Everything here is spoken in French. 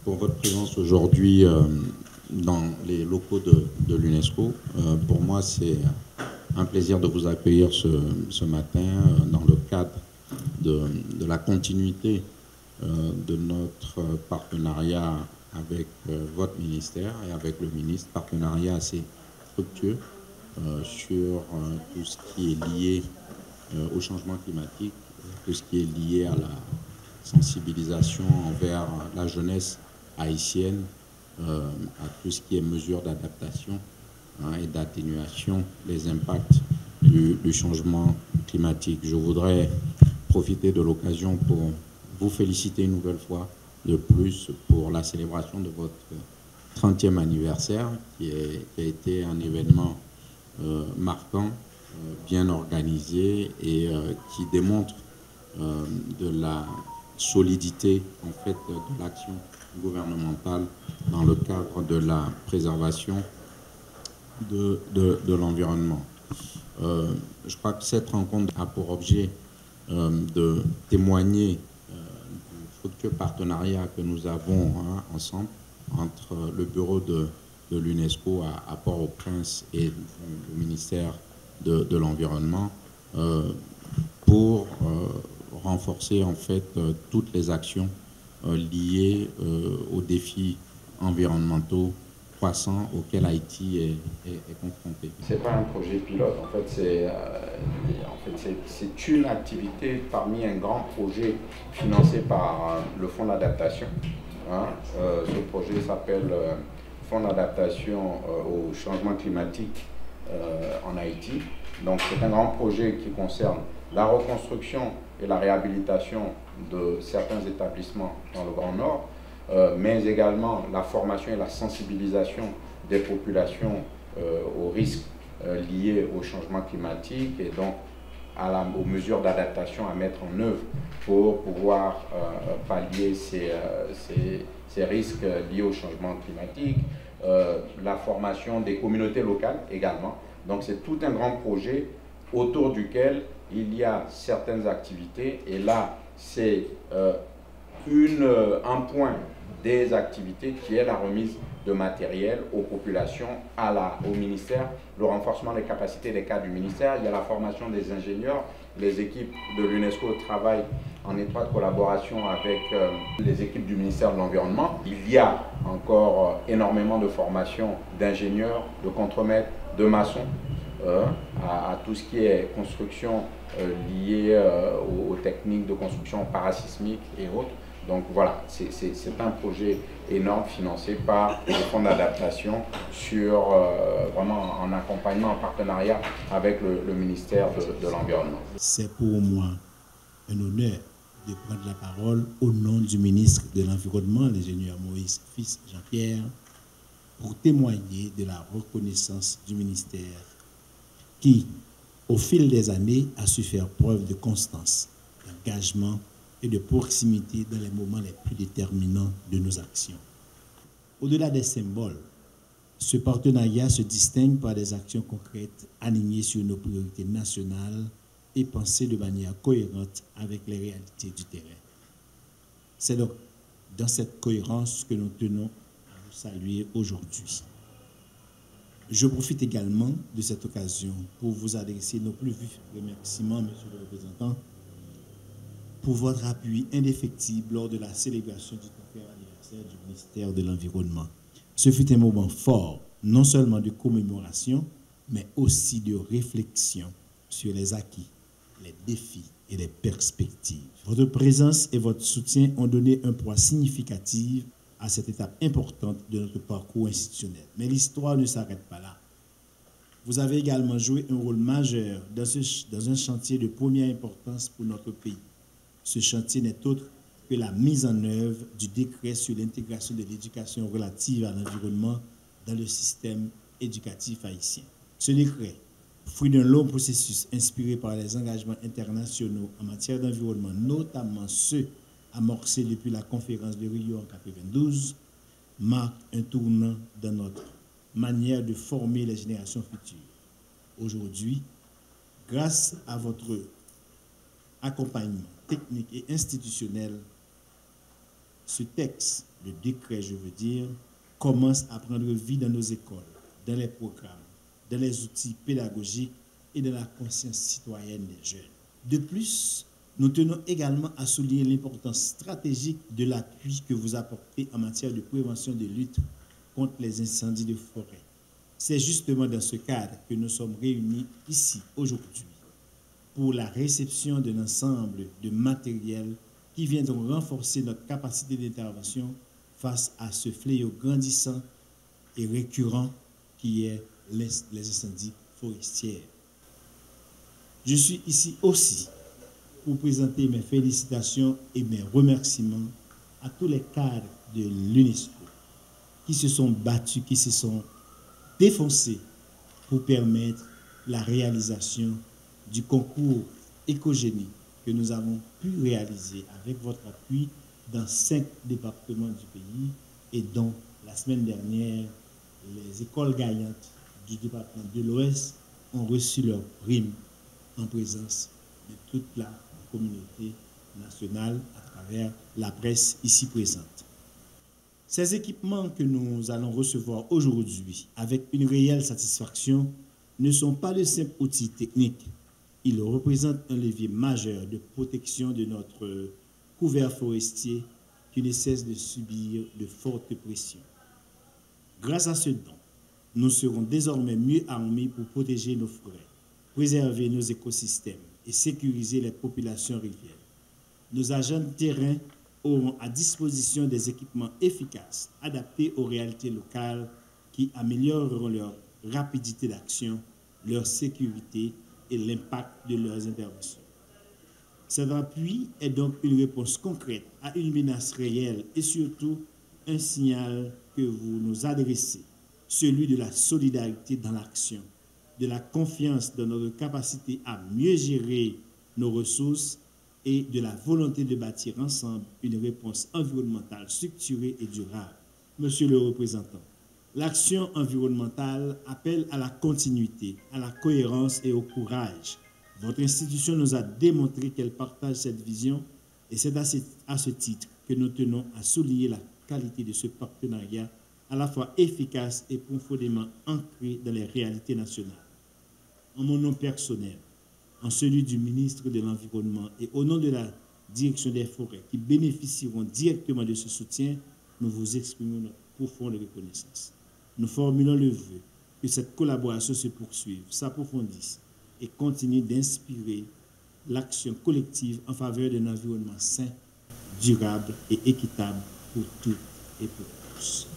pour votre présence aujourd'hui dans les locaux de l'UNESCO. Pour moi, c'est un plaisir de vous accueillir ce matin dans le cadre de la continuité de notre partenariat avec votre ministère et avec le ministre, partenariat assez fructueux sur tout ce qui est lié au changement climatique, tout ce qui est lié à la sensibilisation envers la jeunesse haïtienne, à tout ce qui est mesures d'adaptation et d'atténuation des impacts du changement climatique. Je voudrais profiter de l'occasion pour vous féliciter une nouvelle fois de plus pour la célébration de votre 30e anniversaire, qui a été un événement marquant, bien organisé et qui démontre de la solidité en fait de l'action gouvernementale dans le cadre de la préservation de l'environnement. Je crois que cette rencontre a pour objet de témoigner du fructueux partenariat que nous avons ensemble entre le bureau de l'UNESCO à Port-au-Prince et le ministère de l'Environnement pour renforcer en fait toutes les actions liées aux défis environnementaux croissants auxquels Haïti est confronté. Ce n'est pas un projet pilote, en fait c'est une activité parmi un grand projet financé par le Fonds d'adaptation. Ce projet s'appelle Fonds d'adaptation au changement climatique en Haïti. Donc c'est un grand projet qui concerne la reconstruction et la réhabilitation de certains établissements dans le Grand Nord, mais également la formation et la sensibilisation des populations aux risques liés au changement climatique et donc aux mesures d'adaptation à mettre en œuvre pour pouvoir pallier ces risques liés au changement climatique, la formation des communautés locales également. Donc c'est tout un grand projet autour duquel il y a certaines activités et là c'est un point des activités qui est la remise de matériel aux populations, au ministère, le renforcement des capacités des cadres du ministère, il y a la formation des ingénieurs, les équipes de l'UNESCO travaillent en étroite collaboration avec les équipes du ministère de l'Environnement. Il y a encore énormément de formation d'ingénieurs, de contremaîtres, de maçons, à tout ce qui est construction liée aux techniques de construction parasismique et autres. Donc voilà, c'est un projet énorme financé par le Fonds d'adaptation sur vraiment en accompagnement, en partenariat avec le ministère de l'Environnement. C'est pour moi un honneur de prendre la parole au nom du ministre de l'Environnement, l'ingénieur Moïse Fils Jean-Pierre, pour témoigner de la reconnaissance du ministère qui, au fil des années, a su faire preuve de constance, d'engagement et de proximité dans les moments les plus déterminants de nos actions. Au-delà des symboles, ce partenariat se distingue par des actions concrètes alignées sur nos priorités nationales et pensées de manière cohérente avec les réalités du terrain. C'est donc dans cette cohérence que nous tenons à vous saluer aujourd'hui. Je profite également de cette occasion pour vous adresser nos plus vifs remerciements, Monsieur le représentant, pour votre appui indéfectible lors de la célébration du 30e anniversaire du ministère de l'Environnement. Ce fut un moment fort, non seulement de commémoration, mais aussi de réflexion sur les acquis, les défis et les perspectives. Votre présence et votre soutien ont donné un poids significatif à cette étape importante de notre parcours institutionnel. Mais l'histoire ne s'arrête pas là. Vous avez également joué un rôle majeur dans un chantier de première importance pour notre pays. Ce chantier n'est autre que la mise en œuvre du décret sur l'intégration de l'éducation relative à l'environnement dans le système éducatif haïtien. Ce décret, fruit d'un long processus inspiré par les engagements internationaux en matière d'environnement, notamment ceux amorcés depuis la conférence de Rio en 1992, marque un tournant dans notre manière de former les générations futures. Aujourd'hui, grâce à votre accompagnement technique et institutionnel, Ce texte, le décret, je veux dire, commence à prendre vie dans nos écoles, dans les programmes, dans les outils pédagogiques et dans la conscience citoyenne des jeunes. De plus, nous tenons également à souligner l'importance stratégique de l'appui que vous apportez en matière de prévention de lutte contre les incendies de forêt. C'est justement dans ce cadre que nous sommes réunis ici aujourd'hui pour la réception d'un ensemble de matériel qui viendront renforcer notre capacité d'intervention face à ce fléau grandissant et récurrent qui est les incendies forestiers. Je suis ici aussi pour présenter mes félicitations et mes remerciements à tous les cadres de l'UNESCO qui se sont battus, qui se sont défoncés pour permettre la réalisation du concours écogénie que nous avons pu réaliser avec votre appui dans 5 départements du pays et dont la semaine dernière, les écoles gagnantes du département de l'Ouest ont reçu leur prime en présence de toute la communauté nationale à travers la presse ici présente. Ces équipements que nous allons recevoir aujourd'hui avec une réelle satisfaction ne sont pas de simples outils techniques. Ils représentent un levier majeur de protection de notre couvert forestier qui ne cesse de subir de fortes pressions. Grâce à ce don, nous serons désormais mieux armés pour protéger nos forêts, préserver nos écosystèmes et sécuriser les populations riveraines. Nos agents de terrain auront à disposition des équipements efficaces, adaptés aux réalités locales, qui amélioreront leur rapidité d'action, leur sécurité et l'impact de leurs interventions. Cet appui est donc une réponse concrète à une menace réelle et surtout un signal que vous nous adressez, celui de la solidarité dans l'action, de la confiance dans notre capacité à mieux gérer nos ressources et de la volonté de bâtir ensemble une réponse environnementale structurée et durable. Monsieur le représentant, l'action environnementale appelle à la continuité, à la cohérence et au courage. Votre institution nous a démontré qu'elle partage cette vision et c'est à ce titre que nous tenons à souligner la qualité de ce partenariat à la fois efficace et profondément ancré dans les réalités nationales. En mon nom personnel, en celui du ministre de l'Environnement et au nom de la Direction des forêts qui bénéficieront directement de ce soutien, nous vous exprimons notre profonde reconnaissance. Nous formulons le vœu que cette collaboration se poursuive, s'approfondisse et continue d'inspirer l'action collective en faveur d'un environnement sain, durable et équitable pour toutes et pour tous.